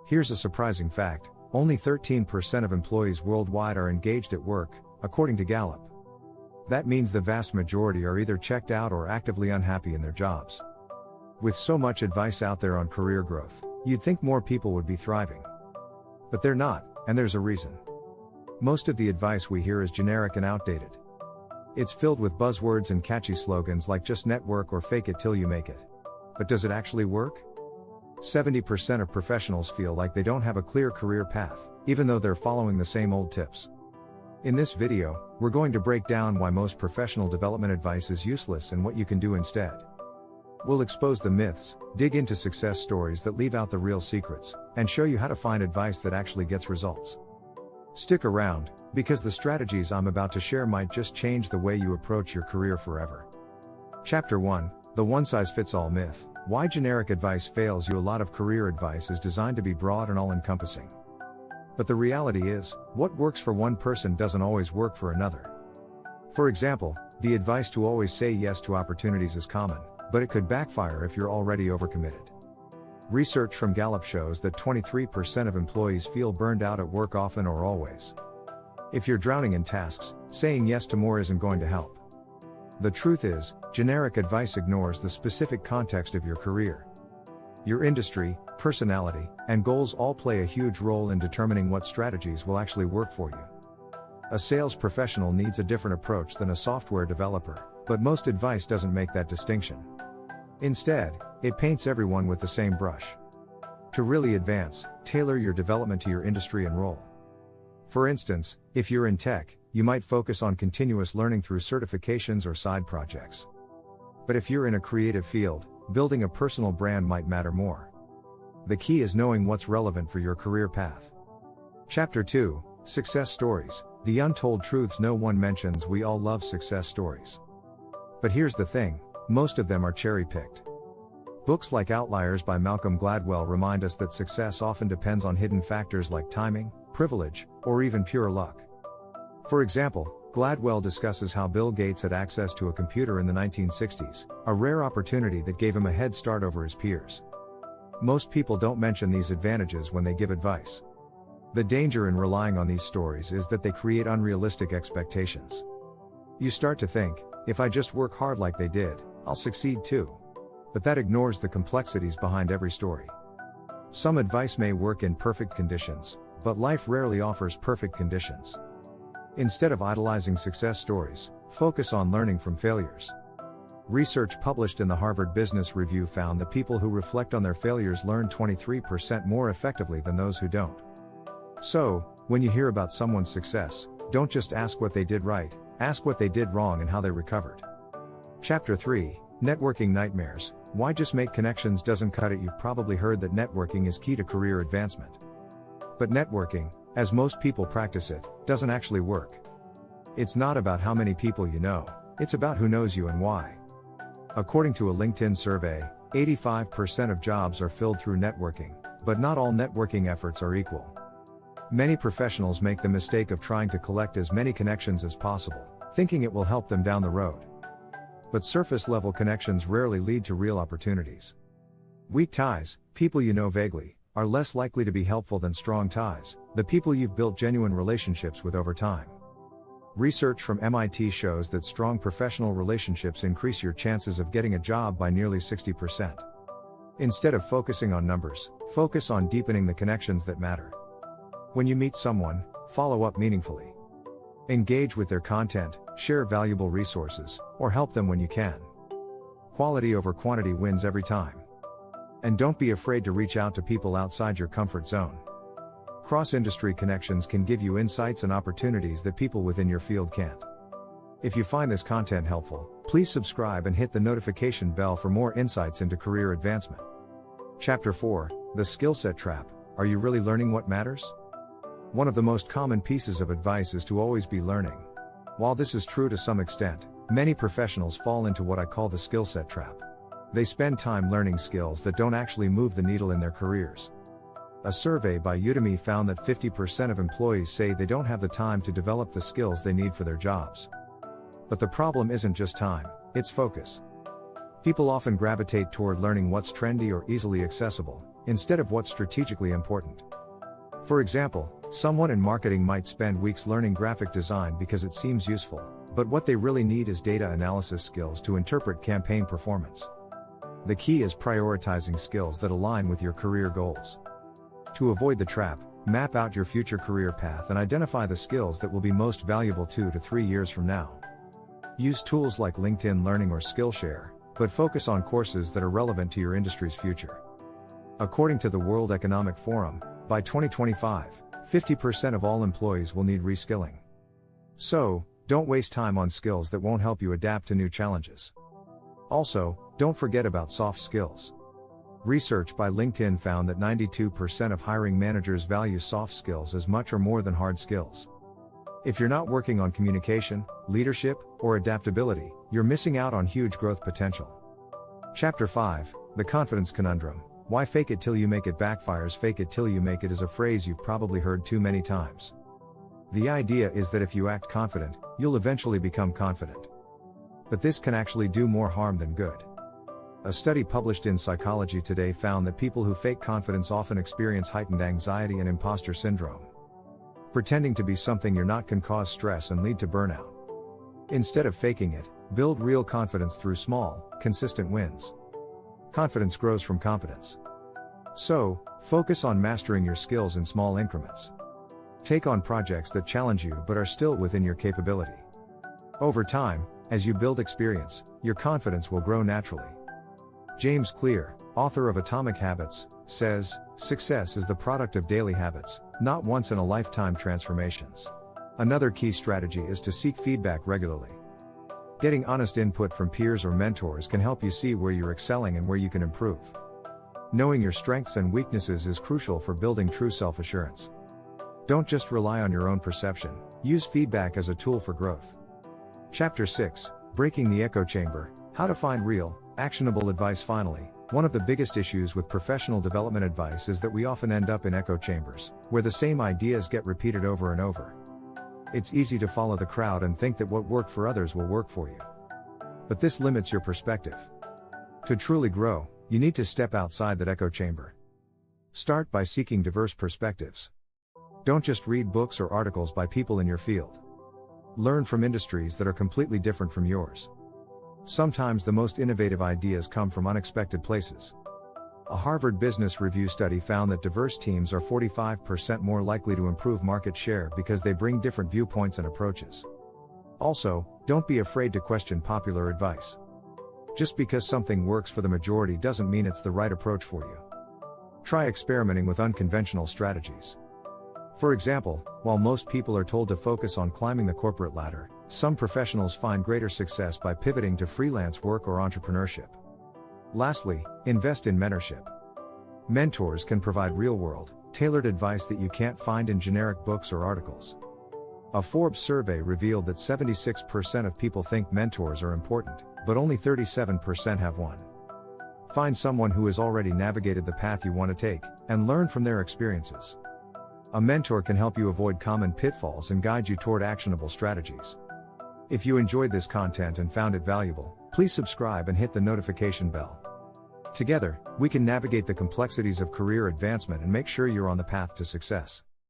Here's a surprising fact: only 13% of employees worldwide are engaged at work, according to Gallup. That means the vast majority are either checked out or actively unhappy in their jobs. With so much advice out there on career growth, you'd think more people would be thriving. But they're not, and there's a reason. Most of the advice we hear is generic and outdated. It's filled with buzzwords and catchy slogans like just network or fake it till you make it. But does it actually work? 70% of professionals feel like they don't have a clear career path, even though they're following the same old tips. In this video, we're going to break down why most professional development advice is useless and what you can do instead. We'll expose the myths, dig into success stories that leave out the real secrets, and show you how to find advice that actually gets results. Stick around, because the strategies I'm about to share might just change the way you approach your career forever. Chapter 1: The One-Size-Fits-All Myth. Why generic advice fails you. A lot of career advice is designed to be broad and all-encompassing. But the reality is, what works for one person doesn't always work for another. For example, the advice to always say yes to opportunities is common, but it could backfire if you're already overcommitted. Research from Gallup shows that 23% of employees feel burned out at work often or always. If you're drowning in tasks, saying yes to more isn't going to help. The truth is, generic advice ignores the specific context of your career. Your industry, personality, and goals all play a huge role in determining what strategies will actually work for you. A sales professional needs a different approach than a software developer, but most advice doesn't make that distinction. Instead, it paints everyone with the same brush. To really advance, tailor your development to your industry and role. For instance, if you're in tech, you might focus on continuous learning through certifications or side projects. But if you're in a creative field, building a personal brand might matter more. The key is knowing what's relevant for your career path. Chapter 2: Success Stories. The untold truths no one mentions. We all love success stories. But here's the thing, most of them are cherry-picked. Books like Outliers by Malcolm Gladwell remind us that success often depends on hidden factors like timing, privilege, or even pure luck. For example, Gladwell discusses how Bill Gates had access to a computer in the 1960s, a rare opportunity that gave him a head start over his peers. Most people don't mention these advantages when they give advice. The danger in relying on these stories is that they create unrealistic expectations. You start to think, if I just work hard like they did, I'll succeed too. But that ignores the complexities behind every story. Some advice may work in perfect conditions, but life rarely offers perfect conditions. Instead of idolizing success stories, focus on learning from failures. Research published in the Harvard Business Review found that people who reflect on their failures learn 23% more effectively than those who don't. So, when you hear about someone's success, don't just ask what they did right, ask what they did wrong and how they recovered. Chapter 3: Networking Nightmares. Why just make connections doesn't cut it. You've probably heard that networking is key to career advancement. But networking, as most people practice it, doesn't actually work. It's not about how many people you know, it's about who knows you and why. According to a LinkedIn survey, 85% of jobs are filled through networking, but not all networking efforts are equal. Many professionals make the mistake of trying to collect as many connections as possible, thinking it will help them down the road. But surface-level connections rarely lead to real opportunities. Weak ties, people you know vaguely, are less likely to be helpful than strong ties, the people you've built genuine relationships with over time. Research from MIT shows that strong professional relationships increase your chances of getting a job by nearly 60%. Instead of focusing on numbers, focus on deepening the connections that matter. When you meet someone, follow up meaningfully. Engage with their content, share valuable resources, or help them when you can. Quality over quantity wins every time. And don't be afraid to reach out to people outside your comfort zone. Cross-industry connections can give you insights and opportunities that people within your field can't. If you find this content helpful, please subscribe and hit the notification bell for more insights into career advancement. Chapter 4: The Skill Set Trap. Are you really learning what matters? One of the most common pieces of advice is to always be learning. While this is true to some extent, many professionals fall into what I call the skill set trap. They spend time learning skills that don't actually move the needle in their careers. A survey by Udemy found that 50% of employees say they don't have the time to develop the skills they need for their jobs. But the problem isn't just time, it's focus. People often gravitate toward learning what's trendy or easily accessible, instead of what's strategically important. For example, someone in marketing might spend weeks learning graphic design because it seems useful, but what they really need is data analysis skills to interpret campaign performance. The key is prioritizing skills that align with your career goals. To avoid the trap, map out your future career path and identify the skills that will be most valuable 2 to 3 years from now. Use tools like LinkedIn Learning or Skillshare, but focus on courses that are relevant to your industry's future. According to the World Economic Forum, by 2025, 50% of all employees will need reskilling. So, don't waste time on skills that won't help you adapt to new challenges. Also, don't forget about soft skills. Research by LinkedIn found that 92% of hiring managers value soft skills as much or more than hard skills. If you're not working on communication, leadership, or adaptability, you're missing out on huge growth potential. Chapter 5, The Confidence Conundrum. Why fake it till you make it backfires. Fake it till you make it is a phrase you've probably heard too many times. The idea is that if you act confident, you'll eventually become confident. But this can actually do more harm than good. A study published in Psychology Today found that people who fake confidence often experience heightened anxiety and imposter syndrome. Pretending to be something you're not can cause stress and lead to burnout. Instead of faking it, build real confidence through small, consistent wins. Confidence grows from competence. So, focus on mastering your skills in small increments. Take on projects that challenge you but are still within your capability. Over time, as you build experience, your confidence will grow naturally. James Clear, author of Atomic Habits, says, "Success is the product of daily habits, not once-in-a-lifetime transformations." Another key strategy is to seek feedback regularly. Getting honest input from peers or mentors can help you see where you're excelling and where you can improve. Knowing your strengths and weaknesses is crucial for building true self-assurance. Don't just rely on your own perception, use feedback as a tool for growth. Chapter 6, Breaking the Echo Chamber, How to Find Real, Actionable Advice. Finally, one of the biggest issues with professional development advice is that we often end up in echo chambers, where the same ideas get repeated over and over. It's easy to follow the crowd and think that what worked for others will work for you. But this limits your perspective. To truly grow, you need to step outside that echo chamber. Start by seeking diverse perspectives. Don't just read books or articles by people in your field. Learn from industries that are completely different from yours. Sometimes the most innovative ideas come from unexpected places. A Harvard Business Review study found that diverse teams are 45% more likely to improve market share because they bring different viewpoints and approaches. Also, don't be afraid to question popular advice. Just because something works for the majority doesn't mean it's the right approach for you. Try experimenting with unconventional strategies. For example, while most people are told to focus on climbing the corporate ladder, some professionals find greater success by pivoting to freelance work or entrepreneurship. Lastly, invest in mentorship. Mentors can provide real-world, tailored advice that you can't find in generic books or articles. A Forbes survey revealed that 76% of people think mentors are important, but only 37% have one. Find someone who has already navigated the path you want to take, and learn from their experiences. A mentor can help you avoid common pitfalls and guide you toward actionable strategies. If you enjoyed this content and found it valuable, please subscribe and hit the notification bell. Together, we can navigate the complexities of career advancement and make sure you're on the path to success.